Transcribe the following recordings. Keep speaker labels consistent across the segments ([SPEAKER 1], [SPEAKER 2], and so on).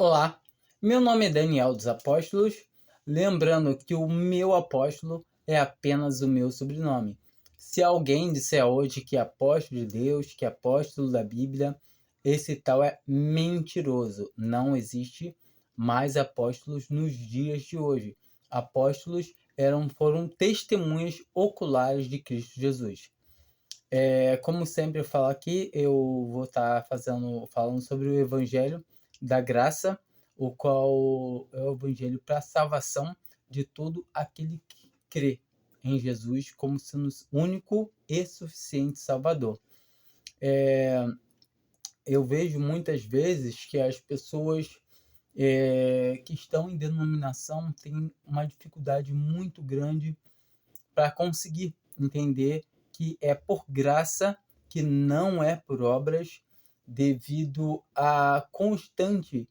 [SPEAKER 1] Olá, meu nome é Daniel dos Apóstolos, lembrando que o meu apóstolo é apenas o meu sobrenome. Se alguém disser hoje que é apóstolo de Deus, que é apóstolo da Bíblia, esse tal é mentiroso. Não existe mais apóstolos nos dias de hoje. Apóstolos foram testemunhas oculares de Cristo Jesus. Como sempre eu falo aqui, eu vou estar falando sobre o Evangelho da Graça, o qual é o Evangelho para a salvação de todo aquele que crê em Jesus como sendo o único e suficiente Salvador. Eu vejo muitas vezes que as pessoas que estão em denominação têm uma dificuldade muito grande para conseguir entender que é por graça, que não é por obras, devido à constante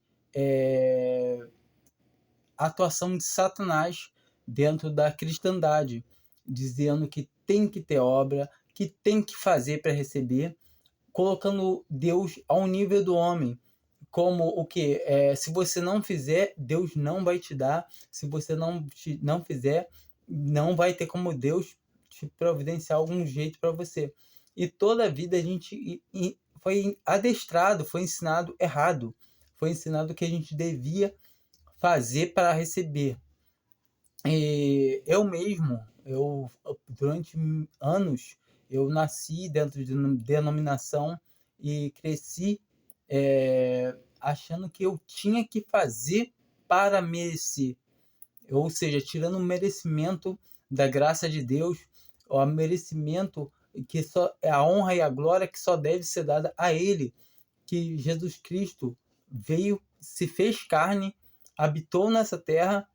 [SPEAKER 1] atuação de Satanás dentro da cristandade, dizendo que tem que ter obra, que tem que fazer para receber, colocando Deus ao nível do homem. Como o que? Se você não fizer, Deus não vai te dar. Se você não fizer, não vai ter como Deus te providenciar algum jeito para você. E toda a vida a gente foi adestrado, foi ensinado errado. Foi ensinado que a gente devia fazer para receber. E eu mesmo, durante anos, eu nasci dentro de denominação e cresci achando que eu tinha que fazer para merecer. Ou seja, tirando o merecimento da graça de Deus, o merecimento que só é a honra e a glória que só deve ser dada a Ele, que Jesus Cristo veio, se fez carne, habitou nessa terra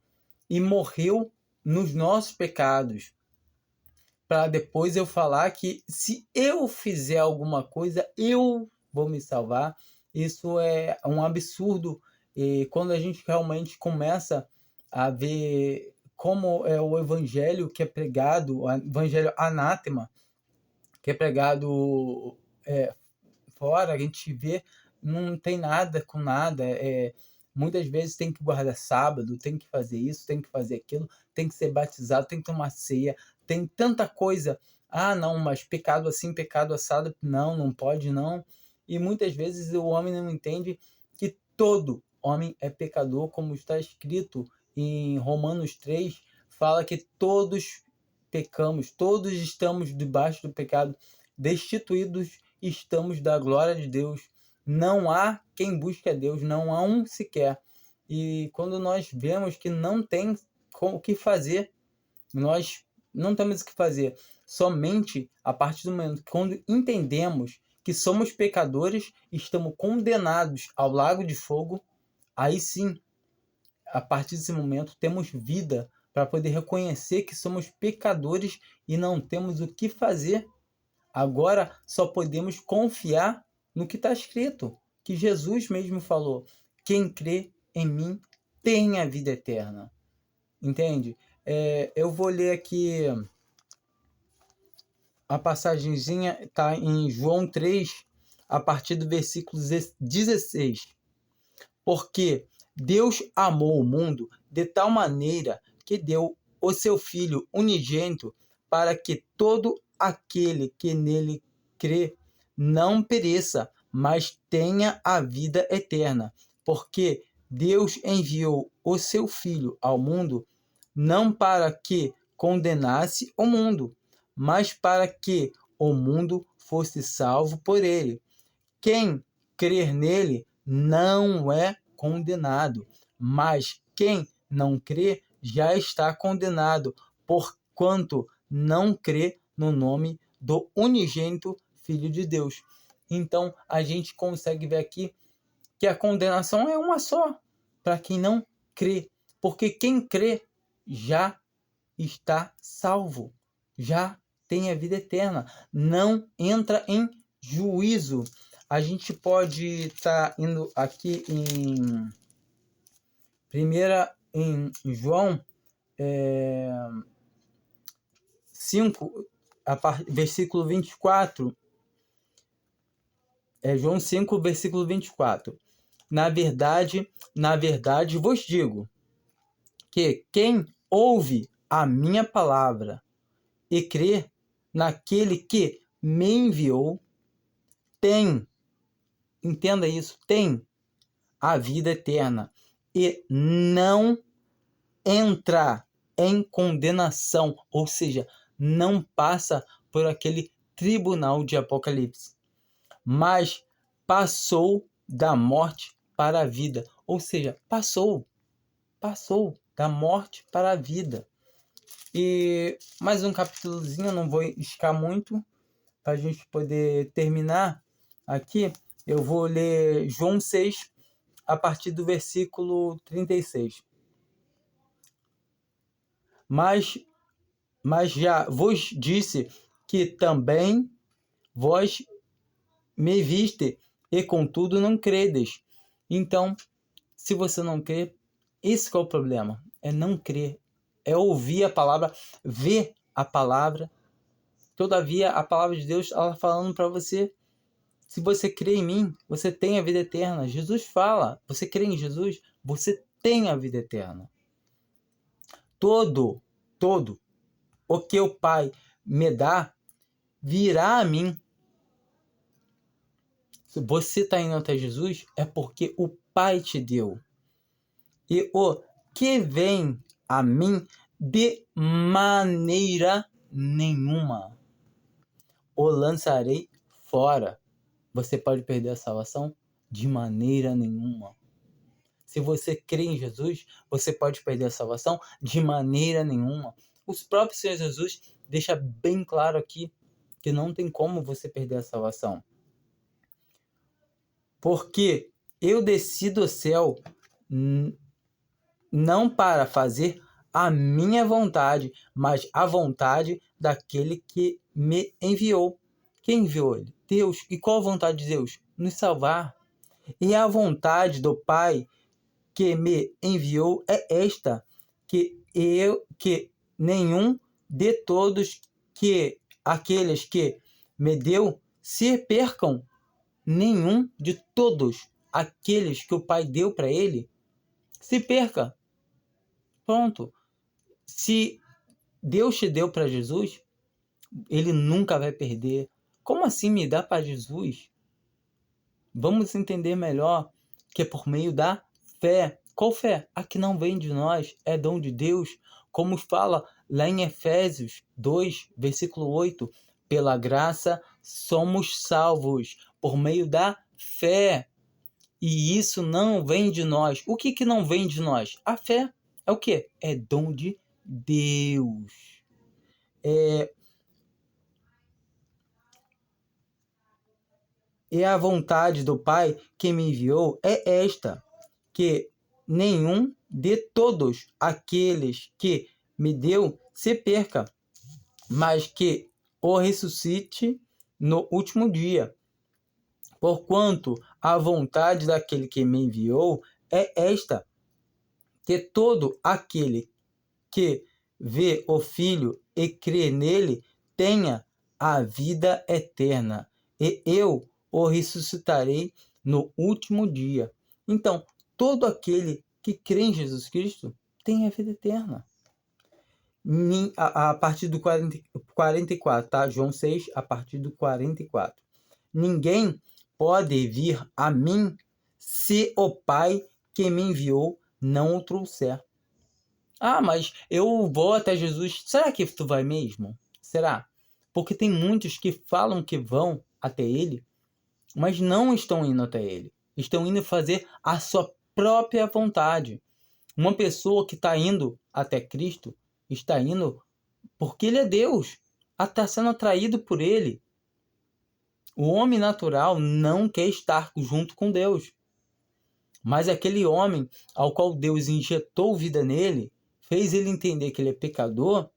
[SPEAKER 1] e morreu nos nossos pecados, para depois eu falar que se eu fizer alguma coisa, eu vou me salvar. Isso é um absurdo. E quando a gente realmente começa a ver como é o evangelho que é pregado, o evangelho anátema, que é pregado fora, a gente vê, não tem nada com nada. Muitas vezes tem que guardar sábado, tem que fazer isso, tem que fazer aquilo, tem que ser batizado, tem que tomar ceia, tem tanta coisa. Ah, não, mas pecado assim, pecado assado, não pode não. E muitas vezes o homem não entende que todo homem é pecador, como está escrito em Romanos 3, fala que todos pecamos, todos estamos debaixo do pecado, destituídos estamos da glória de Deus. Não há quem busque a Deus, não há um sequer. E quando nós vemos que não tem o que fazer, nós não temos o que fazer. Somente a partir do momento que quando entendemos que somos pecadores, estamos condenados ao lago de fogo, aí sim, a partir desse momento, temos vida para poder reconhecer que somos pecadores e não temos o que fazer. Agora só podemos confiar no que está escrito, que Jesus mesmo falou: quem crê em mim tem a vida eterna. Entende? Eu vou ler aqui a passagenzinha, está em João 3, a partir do versículo 16. Porque Deus amou o mundo de tal maneira que deu o seu Filho unigênito para que todo aquele que nele crê não pereça, mas tenha a vida eterna. Porque Deus enviou o seu Filho ao mundo não para que condenasse o mundo, mas para que o mundo fosse salvo por ele. Quem crer nele não é condenado, mas quem não crê já está condenado, porquanto não crê no nome do unigênito Filho de Deus. Então, a gente consegue ver aqui que a condenação é uma só, para quem não crê, porque quem crê já está salvo, já tem a vida eterna, não entra em juízo. A gente pode estar indo aqui em João 5, versículo 24. João 5, versículo 24. na verdade vos digo, que quem ouve a minha palavra e crê naquele que me enviou, tem, entenda isso, tem a vida eterna e não entra em condenação, ou seja, não passa por aquele tribunal de Apocalipse, mas passou da morte para a vida, ou seja, passou da morte para a vida. E mais um capítulozinho, não vou escar muito, para a gente poder terminar aqui. Eu vou ler João 6, a partir do versículo 36. Mas já vos disse que também vós me viste, e contudo não credes. Então, se você não crê, esse que é o problema, é não crer, é ouvir a palavra, ver a palavra. Todavia, a palavra de Deus, ela falando para você, se você crê em mim, você tem a vida eterna. Jesus fala, você crê em Jesus, você tem a vida eterna. Todo o que o Pai me dá, virá a mim. Se você está indo até Jesus, é porque o Pai te deu. E o que vem a mim, de maneira nenhuma o lançarei fora. Você pode perder a salvação? De maneira nenhuma. Se você crê em Jesus, você pode perder a salvação? De maneira nenhuma. Os próprios Senhor Jesus deixa bem claro aqui que não tem como você perder a salvação. Porque eu desci do céu não para fazer a minha vontade, mas a vontade daquele que me enviou. Quem enviou ele? Deus. E qual a vontade de Deus? Nos salvar. E a vontade do Pai que me enviou é esta, que nenhum de todos que aqueles que me deu se percam. Nenhum de todos aqueles que o Pai deu para ele se perca. Pronto. Se Deus te deu para Jesus, ele nunca vai perder. Como assim me dá para Jesus? Vamos entender melhor que é por meio da fé. Qual fé? A que não vem de nós, é dom de Deus. Como fala lá em Efésios 2, versículo 8. Pela graça somos salvos por meio da fé. E isso não vem de nós. O que não vem de nós? A fé. É o quê? É dom de Deus. E a vontade do Pai que me enviou é esta, que nenhum de todos aqueles que me deu se perca, mas que o ressuscite no último dia. Porquanto a vontade daquele que me enviou é esta, que todo aquele que vê o Filho e crê nele tenha a vida eterna, e eu o ressuscitarei no último dia. Então, todo aquele que crê em Jesus Cristo tem a vida eterna. A partir do 44, tá? João 6, a partir do 44. Ninguém pode vir a mim se o Pai que me enviou não o trouxer. Ah, mas eu vou até Jesus. Será que tu vai mesmo? Será? Porque tem muitos que falam que vão até ele, mas não estão indo até ele. Estão indo fazer a sua própria vontade. Uma pessoa que está indo até Cristo está indo porque ele é Deus. Está sendo atraído por ele. O homem natural não quer estar junto com Deus. Mas aquele homem ao qual Deus injetou vida nele, fez ele entender que ele é pecador,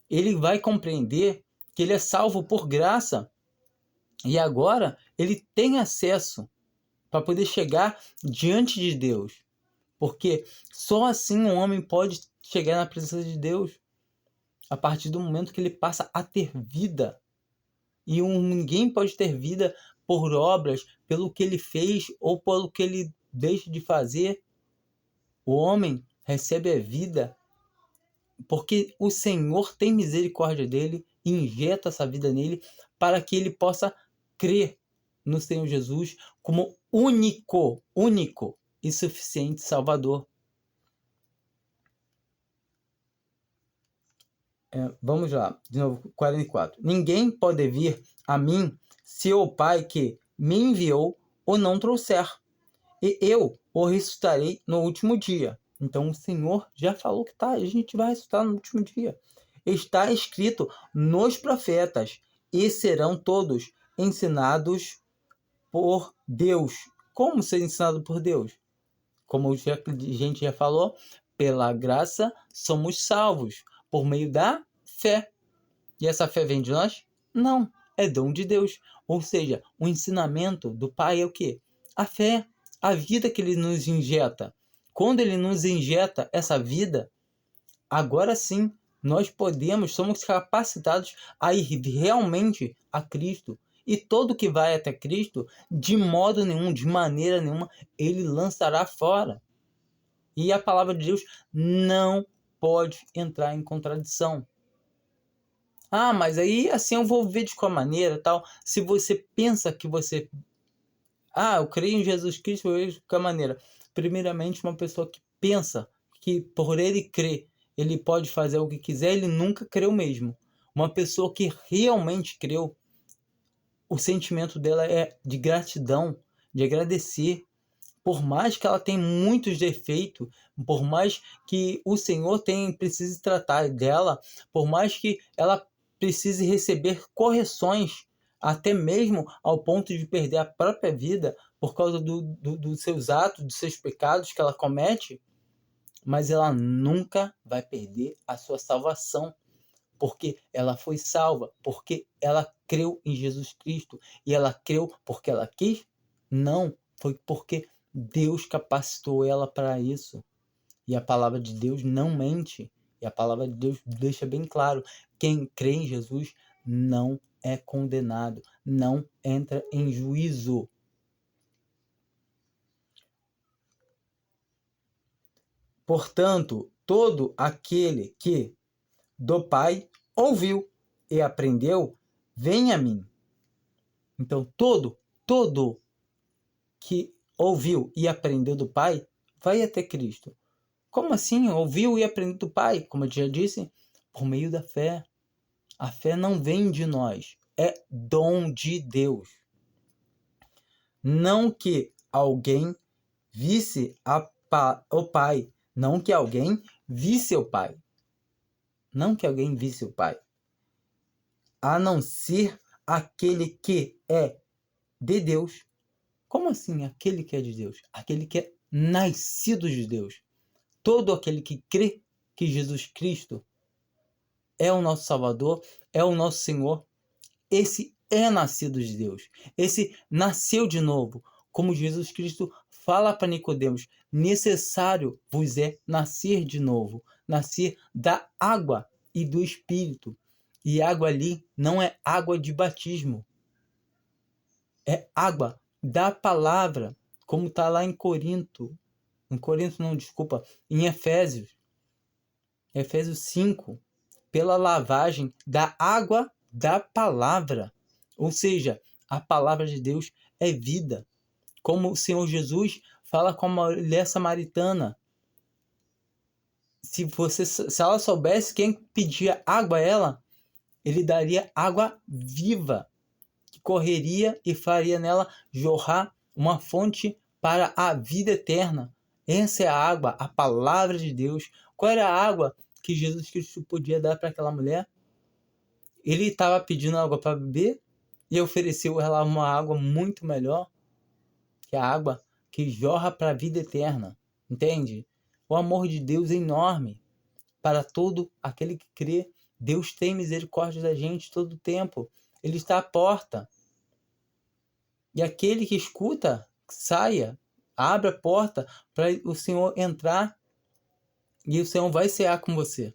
[SPEAKER 1] ele vai compreender que ele é salvo por graça. E agora ele tem acesso para poder chegar diante de Deus. Porque só assim um homem pode chegar na presença de Deus. A partir do momento que ele passa a ter vida. E ninguém pode ter vida por obras, pelo que ele fez ou pelo que ele deixa de fazer, o homem recebe a vida, porque o Senhor tem misericórdia dele e injeta essa vida nele para que ele possa crer no Senhor Jesus como único e suficiente Salvador. Vamos lá, de novo, 44. Ninguém pode vir a mim se o Pai que me enviou o não trouxer, e eu o ressuscitarei no último dia. Então o Senhor já falou que a gente vai ressuscitar no último dia. Está escrito nos profetas, e serão todos ensinados por Deus. Como ser ensinado por Deus? Como a gente já falou, pela graça somos salvos, por meio da fé. E essa fé vem de nós? Não, é dom de Deus. Ou seja, o ensinamento do Pai é o quê? A fé, a vida que Ele nos injeta. Quando Ele nos injeta essa vida, agora sim, nós somos capacitados a ir realmente a Cristo. E todo que vai até Cristo, de modo nenhum, de maneira nenhuma, Ele lançará fora. E a palavra de Deus não pode entrar em contradição. Ah, mas aí assim eu vou ver de qual maneira, tal. Se você pensa que você... eu creio em Jesus Cristo, eu vejo de qual maneira. Primeiramente, uma pessoa que pensa que por ele crer, ele pode fazer o que quiser, ele nunca creu mesmo. Uma pessoa que realmente creu, o sentimento dela é de gratidão, de agradecer. Por mais que ela tenha muitos defeitos, por mais que o Senhor precise tratar dela, por mais que ela precise receber correções, até mesmo ao ponto de perder a própria vida por causa dos seus atos, dos seus pecados que ela comete, mas ela nunca vai perder a sua salvação, porque ela foi salva, porque ela creu em Jesus Cristo, e ela creu porque ela quis? Não, foi porque Deus capacitou ela para isso. E a palavra de Deus não mente. E a palavra de Deus deixa bem claro: quem crê em Jesus não é condenado, não entra em juízo. Portanto, todo aquele que do Pai ouviu e aprendeu, vem a mim. Então, todo que ouviu e aprendeu do Pai, vai até Cristo. Como assim? Ouviu e aprendeu do Pai? Como eu já disse, por meio da fé. A fé não vem de nós, é dom de Deus. Não que alguém visse o Pai. Não que alguém visse o Pai. Não que alguém visse o Pai. A não ser aquele que é de Deus. Como assim aquele que é de Deus? Aquele que é nascido de Deus. Todo aquele que crê que Jesus Cristo é o nosso Salvador, é o nosso Senhor, esse é nascido de Deus. Esse nasceu de novo. Como Jesus Cristo fala para Nicodemos: necessário vos é nascer de novo, nascer da água e do Espírito. E água ali não é água de batismo, é água da palavra, como está lá em em Efésios 5, pela lavagem da água da palavra. Ou seja, a palavra de Deus é vida. Como o Senhor Jesus fala com a mulher samaritana. Se ela soubesse quem pedia água a ela, ele daria água viva, que correria e faria nela jorrar uma fonte para a vida eterna. Essa é a água, a palavra de Deus. Qual era a água que Jesus Cristo podia dar para aquela mulher? Ele estava pedindo água para beber e ofereceu ela uma água muito melhor, que a água que jorra para a vida eterna. Entende? O amor de Deus é enorme para todo aquele que crê. Deus tem misericórdia da gente todo o tempo. Ele está à porta. E aquele que escuta, saia, abra a porta para o Senhor entrar e o Senhor vai cear com você.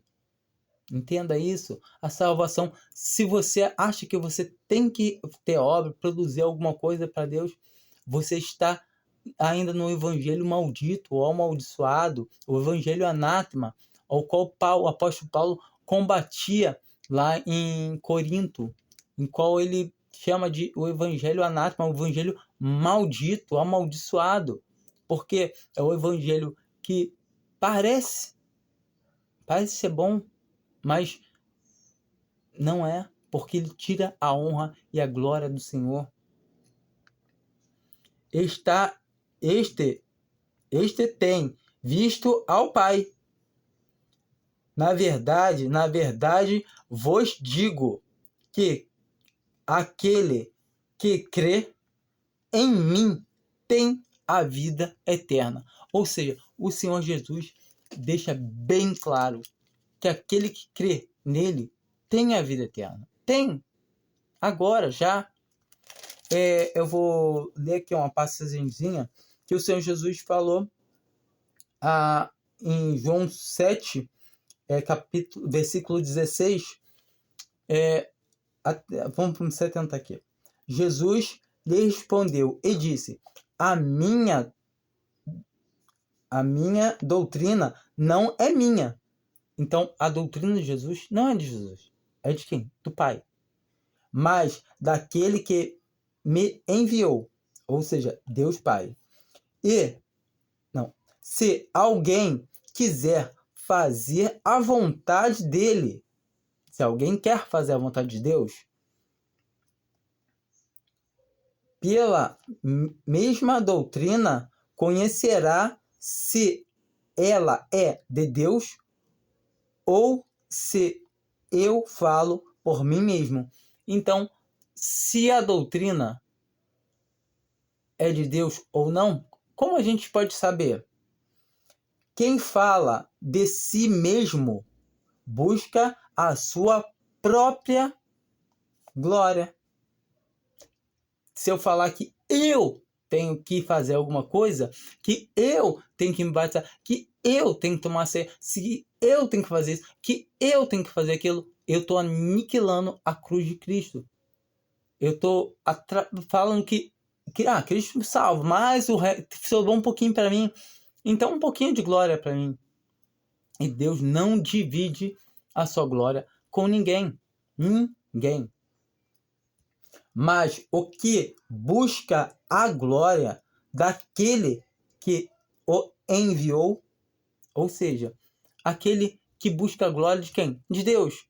[SPEAKER 1] Entenda isso. A salvação, se você acha que você tem que ter obra, produzir alguma coisa para Deus, você está ainda no evangelho maldito ou amaldiçoado, o evangelho anátema, ao qual o apóstolo Paulo combatia lá em Corinto, em qual ele chama de o evangelho anátema, o evangelho maldito, amaldiçoado, porque é o evangelho que parece ser bom, mas não é, porque ele tira a honra e a glória do Senhor. Este tem visto ao Pai. Na verdade, vos digo que aquele que crê em mim tem a vida eterna. Ou seja, o Senhor Jesus deixa bem claro que aquele que crê nele tem a vida eterna. Tem. Agora, já. Eu vou ler aqui uma passagemzinha que o Senhor Jesus falou em João 7, versículo 16. Vamos para o 70 aqui. Jesus lhe respondeu e disse: a minha doutrina não é minha. Então, a doutrina de Jesus não é de Jesus. É de quem? Do Pai. Mas daquele que me enviou. Ou seja, Deus Pai. Se alguém quiser fazer a vontade dele, se alguém quer fazer a vontade de Deus, pela mesma doutrina, conhecerá se ela é de Deus ou se eu falo por mim mesmo. Então, se a doutrina é de Deus ou não, como a gente pode saber? Quem fala de si mesmo busca a sua própria glória. Se eu falar que eu tenho que fazer alguma coisa, que eu tenho que me batizar, que eu tenho que tomar ceia, se eu tenho que fazer isso, que eu tenho que fazer aquilo, eu estou aniquilando a cruz de Cristo. Eu estou falando que Cristo me salva, mas o resto sobrou um pouquinho para mim. Então, um pouquinho de glória para mim. E Deus não divide a sua glória com ninguém. Ninguém. Mas o que busca a glória daquele que o enviou, ou seja, aquele que busca a glória de quem? De Deus.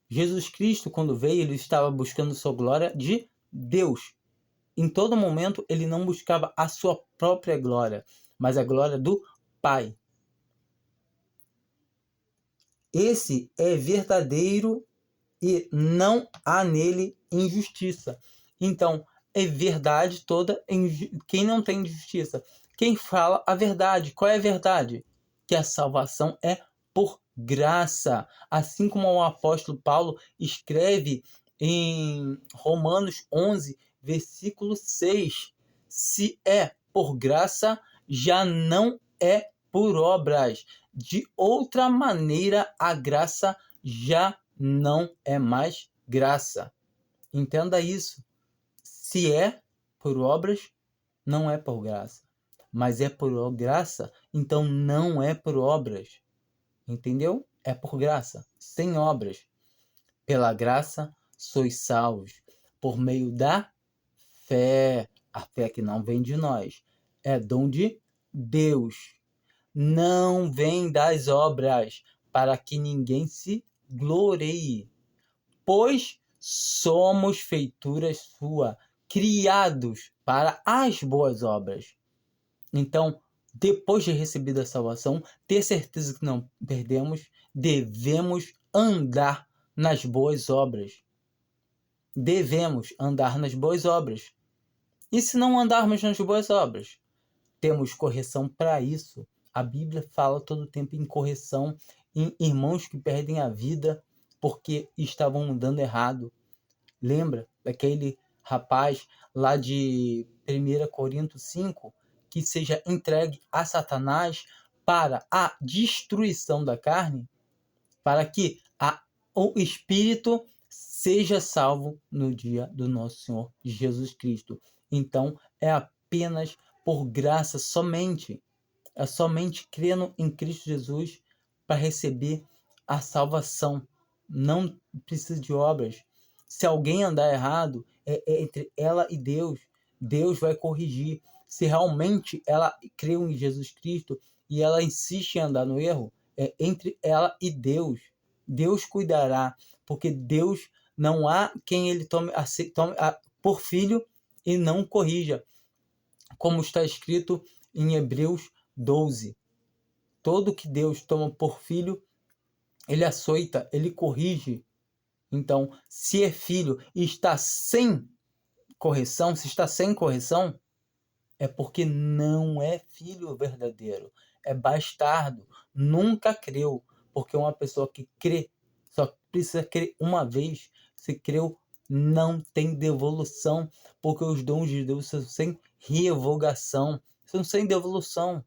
[SPEAKER 1] Jesus Cristo, quando veio, ele estava buscando sua glória de Deus. Em todo momento, ele não buscava a sua própria glória, mas a glória do Pai. Esse é verdadeiro e não há nele injustiça. Então, é verdade toda quem não tem justiça. Quem fala a verdade. Qual é a verdade? Que a salvação é por graça. Assim como o apóstolo Paulo escreve em Romanos 11, versículo 6. Se é por graça, já não é por obras. De outra maneira, a graça já não é mais graça. Entenda isso. Se é por obras, não é por graça. Mas é por graça, então não é por obras. Entendeu? É por graça, sem obras. Pela graça sois salvos, por meio da fé. A fé que não vem de nós, é dom de Deus. Não vem das obras, para que ninguém se glorie. Pois somos feituras sua, criados para as boas obras. Então, depois de recebida a salvação, ter certeza que não perdemos, devemos andar nas boas obras. Devemos andar nas boas obras. E se não andarmos nas boas obras? Temos correção para isso. A Bíblia fala todo o tempo em correção, em irmãos que perdem a vida porque estavam andando errado. Lembra daquele rapaz lá de 1 Coríntios 5, que seja entregue a Satanás para a destruição da carne, para que o espírito seja salvo no dia do nosso Senhor Jesus Cristo. Então, é apenas por graça somente. É somente crendo em Cristo Jesus para receber a salvação. Não precisa de obras. Se alguém andar errado, é entre ela e Deus. Deus vai corrigir. Se realmente ela creu em Jesus Cristo e ela insiste em andar no erro, é entre ela e Deus. Deus cuidará, porque Deus não há quem ele tome por filho e não corrija, como está escrito em Hebreus 12. Todo que Deus toma por filho, ele açoita, ele corrige. Então, se é filho e está sem correção, se está sem correção, é porque não é filho verdadeiro, é bastardo, nunca creu, porque uma pessoa que crê, só precisa crer uma vez, se creu, não tem devolução, porque os dons de Deus são sem revogação, são sem devolução,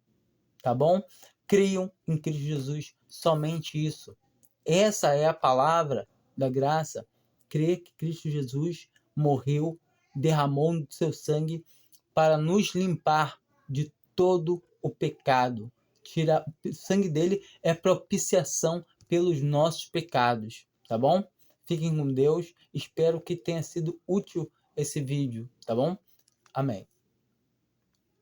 [SPEAKER 1] tá bom? Criam em Cristo Jesus, somente isso. Essa é a palavra da graça, crer que Cristo Jesus morreu, derramou seu sangue para nos limpar de todo o pecado. O sangue dele é propiciação pelos nossos pecados, tá bom? Fiquem com Deus. Espero que tenha sido útil esse vídeo, tá bom? Amém.